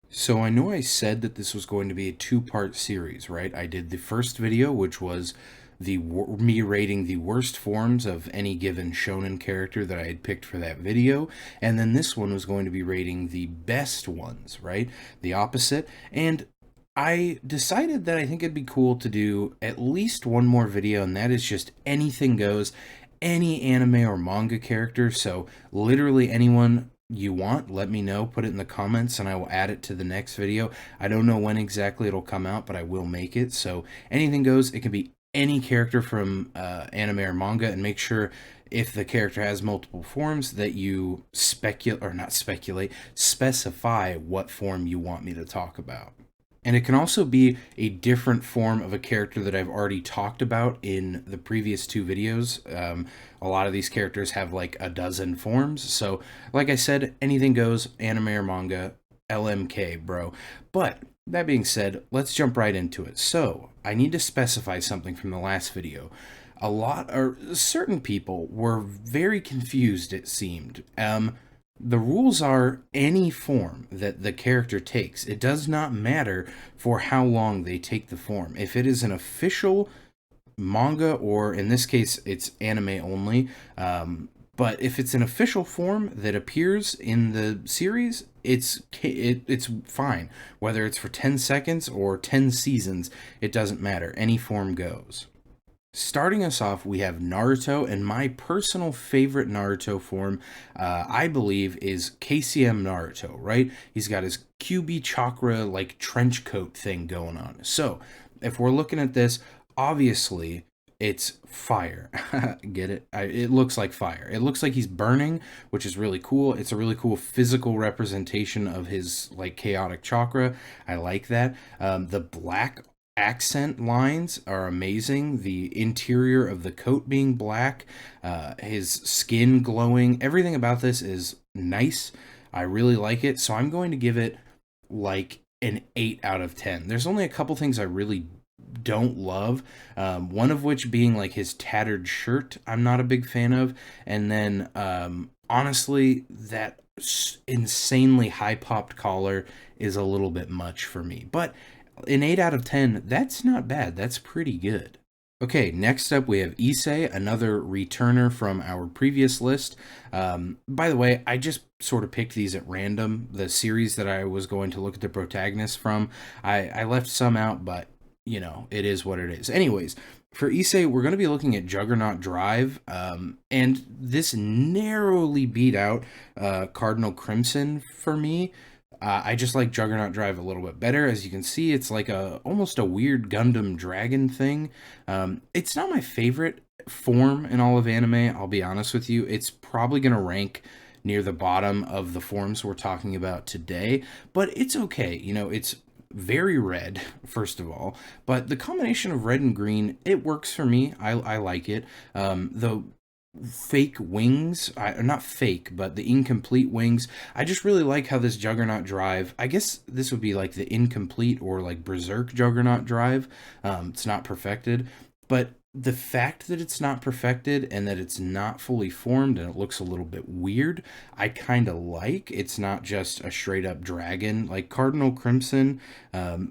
So I know I said that this was going to be a two-part series, right? I did the first video, which was me rating the worst forms of any given shonen character that I had picked for that video, and then this one was going to be rating the best ones, right? The opposite. And I decided that I think it'd be cool to do at least one more video, and that is just anything goes, any anime or manga character. So literally anyone you want, let me know, put it in the comments, and I will add it to the next video. I don't know when exactly it'll come out, but I will make it. So anything goes. It can be any character from anime or manga, and make sure if the character has multiple forms that you speculate, or not speculate, specify what form you want me to talk about. And it can also be a different form of a character that I've already talked about in the previous two videos. A lot of these characters have like a dozen forms. So, like I said, anything goes, anime or manga, LMK, bro. But that being said, let's jump right into it. So, I need to specify something from the last video. A lot, or certain people were very confused, it seemed. The rules are any form that the character takes. It does not matter for how long they take the form. If it is an official manga, or in this case, it's anime only, but if it's an official form that appears in the series, it's fine. Whether it's for 10 seconds or 10 seasons, it doesn't matter. Any form goes. Starting us off, we have Naruto, and my personal favorite Naruto form, I believe, is KCM Naruto, right? He's got his QB chakra, like, trench coat thing going on. So, if we're looking at this, obviously, it's fire. Get it? It looks like fire. It looks like he's burning, which is really cool. It's a really cool physical representation of his, like, chaotic chakra. I like that. The black accent lines are amazing. The interior of the coat being black, his skin glowing, everything about this is nice. I really like it. So I'm going to give it like an 8 out of 10. There's only a couple things I really don't love. One of which being like his tattered shirt, I'm not a big fan of. And then, honestly, that insanely high popped collar is a little bit much for me. But an 8 out of 10, that's not bad. That's pretty good. Okay, next up we have Issei, another returner from our previous list. By the way, I just sort of picked these at random. The series that I was going to look at the protagonist from, I left some out, but you know, it is what it is. Anyways, for Issei, we're going to be looking at Juggernaut Drive, and this narrowly beat out Cardinal Crimson for me. I just like Juggernaut Drive a little bit better. As you can see, it's like a almost a weird Gundam dragon thing. It's not my favorite form in all of anime, I'll be honest with you. It's probably going to rank near the bottom of the forms we're talking about today, but it's okay. You know, it's very red, first of all, but the combination of red and green, it works for me. I like it. The fake wings, not fake, but the incomplete wings, I just really like how this Juggernaut Drive, I guess this would be like the incomplete or like Berserk Juggernaut Drive. It's not perfected, but the fact that it's not perfected and that it's not fully formed and it looks a little bit weird, I kind of like. It's not just a straight up dragon. Like Cardinal Crimson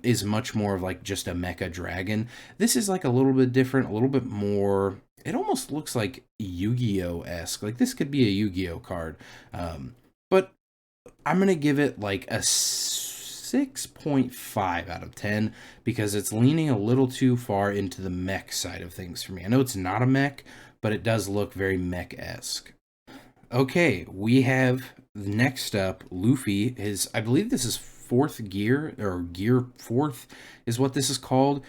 is much more of like just a mecha dragon. This is like a little bit different, a little bit more. It almost looks like Yu-Gi-Oh esque. Like this could be a Yu-Gi-Oh card, but I'm gonna give it like a 6.5 out of 10 because it's leaning a little too far into the mech side of things for me. I know it's not a mech, but it does look very mech-esque. Okay, we have next up Luffy. I believe this is fourth gear, or gear fourth is what this is called.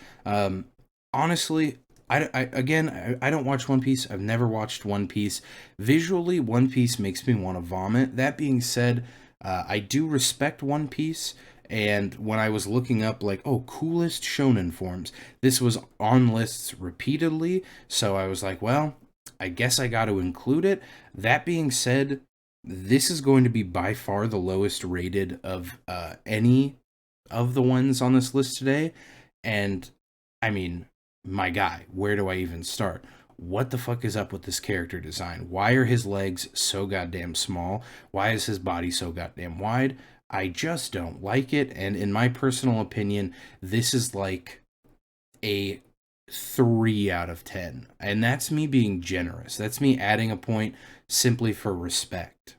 Honestly, I don't watch One Piece. I've never watched One Piece. Visually, One Piece makes me want to vomit. That being said, I do respect One Piece. And when I was looking up, like, oh, coolest shonen forms, this was on lists repeatedly. So I was like, well, I guess I got to include it. That being said, this is going to be by far the lowest rated of any of the ones on this list today. And I mean, my guy, where do I even start? What the fuck is up with this character design? Why are his legs so goddamn small? Why is his body so goddamn wide? I just don't like it. And in my personal opinion, this is like a 3 out of 10. And that's me being generous. That's me adding a point simply for respect.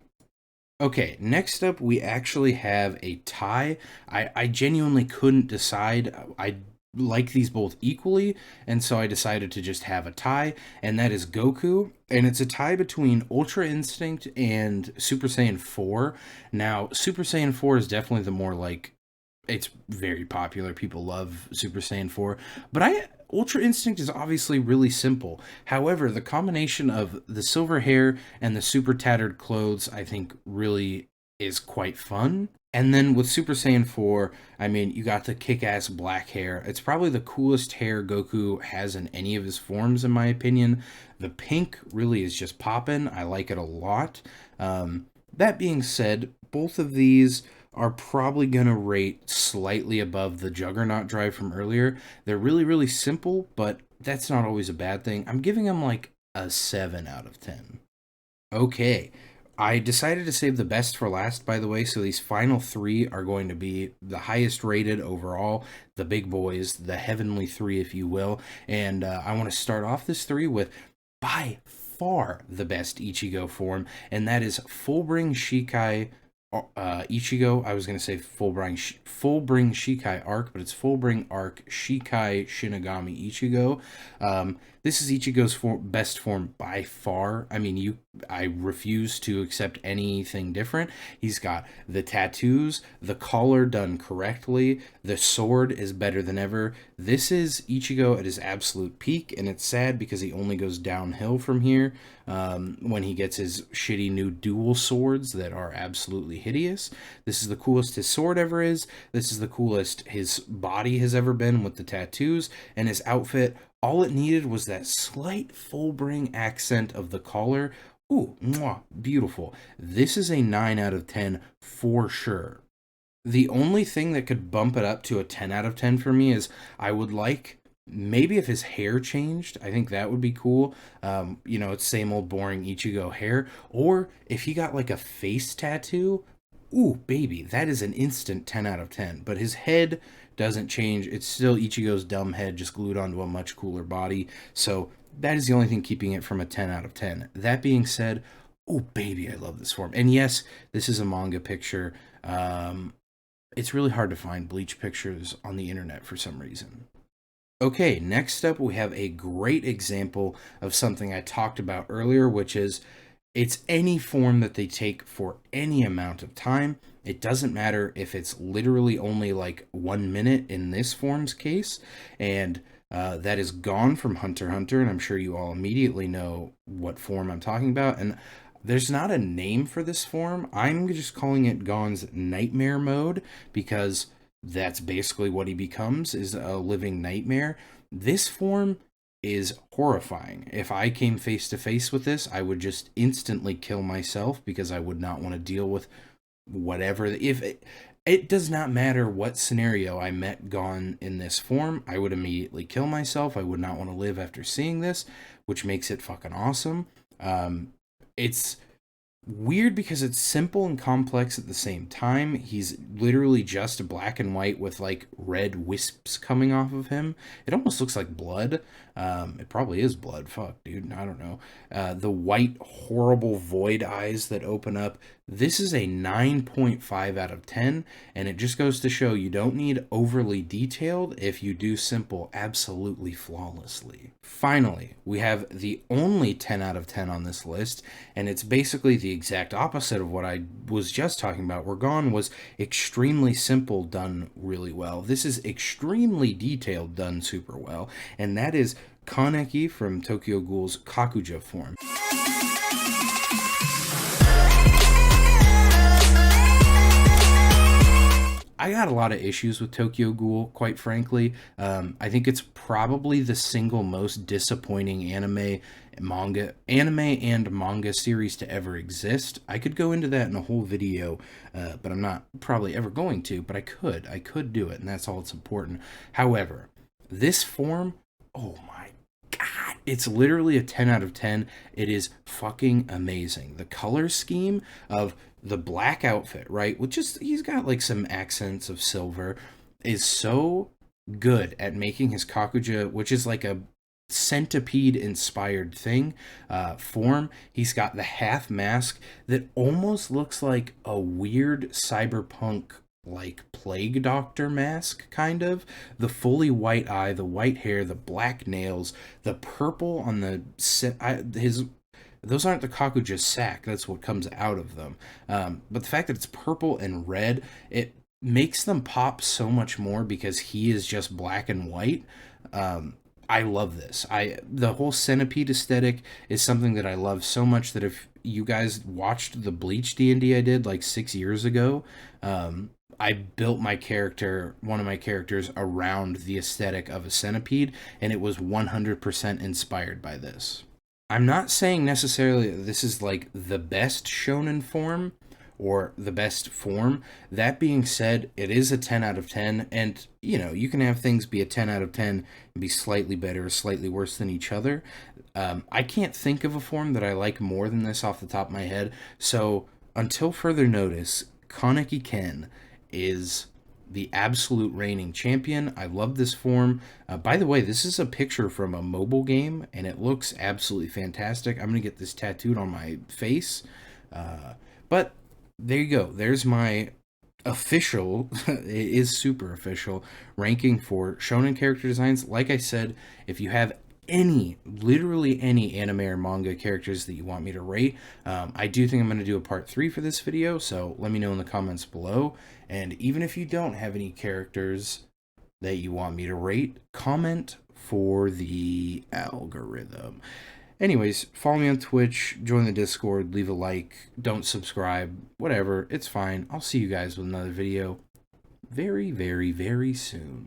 Okay, next up, we actually have a tie. I genuinely couldn't decide. I like these both equally, and so I decided to just have a tie, and that is Goku. And it's a tie between Ultra Instinct and Super Saiyan 4. Now, Super Saiyan 4 is definitely the more like, it's very popular. People love Super Saiyan 4. But Ultra Instinct is obviously really simple. However, the combination of the silver hair and the super tattered clothes, I think, really is quite fun. And then with Super Saiyan 4, I mean, you got the kick-ass black hair. It's probably the coolest hair Goku has in any of his forms, in my opinion. The pink really is just poppin'. I like it a lot. That being said, both of these are probably going to rate slightly above the Juggernaut drive from earlier. They're really, really simple, but that's not always a bad thing. I'm giving them like a 7 out of 10. Okay. I decided to save the best for last, by the way, so these final 3 are going to be the highest rated overall, the big boys, the heavenly 3, if you will. And I want to start off this 3 with, by far, the best Ichigo form, and that is Fullbring Shikai Ichigo. I was going to say Fullbring Shikai Arc, but it's Fullbring Arc Shikai Shinigami Ichigo. This is Ichigo's best form by far. I mean, I refuse to accept anything different. He's got the tattoos, the collar done correctly, the sword is better than ever. This is Ichigo at his absolute peak, and it's sad because he only goes downhill from here when he gets his shitty new dual swords that are absolutely hideous. This is the coolest his sword ever is. This is the coolest his body has ever been with the tattoos, and his outfit, all it needed was that slight Fullbring accent of the collar. Ooh, mwah, beautiful. This is a 9 out of 10 for sure. The only thing that could bump it up to a 10 out of 10 for me is I would like, maybe if his hair changed, I think that would be cool. It's same old boring Ichigo hair. Or if he got like a face tattoo, ooh, baby, that is an instant 10 out of 10. But his head doesn't change. It's still Ichigo's dumb head just glued onto a much cooler body. So that is the only thing keeping it from a 10 out of 10. That being said, oh, baby, I love this form. And yes, this is a manga picture. It's really hard to find Bleach pictures on the internet for some reason. Okay, next up we have a great example of something I talked about earlier, which is it's any form that they take for any amount of time. It doesn't matter if it's literally only like 1 minute in this form's case, and that is Gon from Hunter x Hunter, and I'm sure you all immediately know what form I'm talking about. And there's not a name for this form. I'm just calling it Gon's Nightmare Mode because that's basically what he becomes, is a living nightmare. This form is horrifying. If I came face to face with this, I would just instantly kill myself because I would not want to deal with whatever. If it does not matter what scenario I met Gon in this form, I would immediately kill myself. I would not want to live after seeing this, which makes it fucking awesome. It's weird because it's simple and complex at the same time. He's literally just black and white with like red wisps coming off of him. It almost looks like blood. It probably is blood. Fuck, dude. I don't know. The white, horrible void eyes that open up. This is a 9.5 out of 10, and it just goes to show you don't need overly detailed if you do simple absolutely flawlessly. Finally, we have the only 10 out of 10 on this list, and it's basically the exact opposite of what I was just talking about, where Gon was extremely simple, done really well. This is extremely detailed, done super well, and that is Kaneki from Tokyo Ghoul's Kakuja form. I got a lot of issues with Tokyo Ghoul, quite frankly. I think it's probably the single most disappointing anime and manga series to ever exist. I could go into that in a whole video, but I'm not probably ever going to, but I could do it, and that's all that's important. However, this form, oh my god, It's literally a 10 out of 10. It is fucking amazing. The color scheme of the black outfit, right? Which is, he's got like some accents of silver, is so good at making his Kakuja, which is like a centipede inspired thing, form. He's got the half mask that almost looks like a weird cyberpunk like plague doctor mask, kind of. The fully white eye, the white hair, the black nails, the purple on the his, those aren't the Kakuja sack, that's what comes out of them. But the fact that it's purple and red, it makes them pop so much more because he is just black and white. I love this. The whole centipede aesthetic is something that I love so much that if you guys watched the Bleach D&D I did like 6 years ago, I built my character, one of my characters, around the aesthetic of a centipede, and it was 100% inspired by this. I'm not saying necessarily that this is like the best shonen form or the best form. That being said, it is a 10 out of 10, and you know, you can have things be a 10 out of 10 and be slightly better or slightly worse than each other. I can't think of a form that I like more than this off the top of my head, so until further notice, Kaneki Ken is the absolute reigning champion. I love this form. By the way, this is a picture from a mobile game, and it looks absolutely fantastic. I'm going to get this tattooed on my face. But there you go. There's my official, it is super official, ranking for shonen character designs. Like I said, if you have any, literally any anime or manga characters that you want me to rate, I do think I'm going to do a part 3 for this video, so let me know in the comments below. And even if you don't have any characters that you want me to rate, comment for the algorithm. Anyways, follow me on Twitch, join the Discord, leave a like, don't subscribe, whatever, it's fine. I'll see you guys with another video very, very, very soon.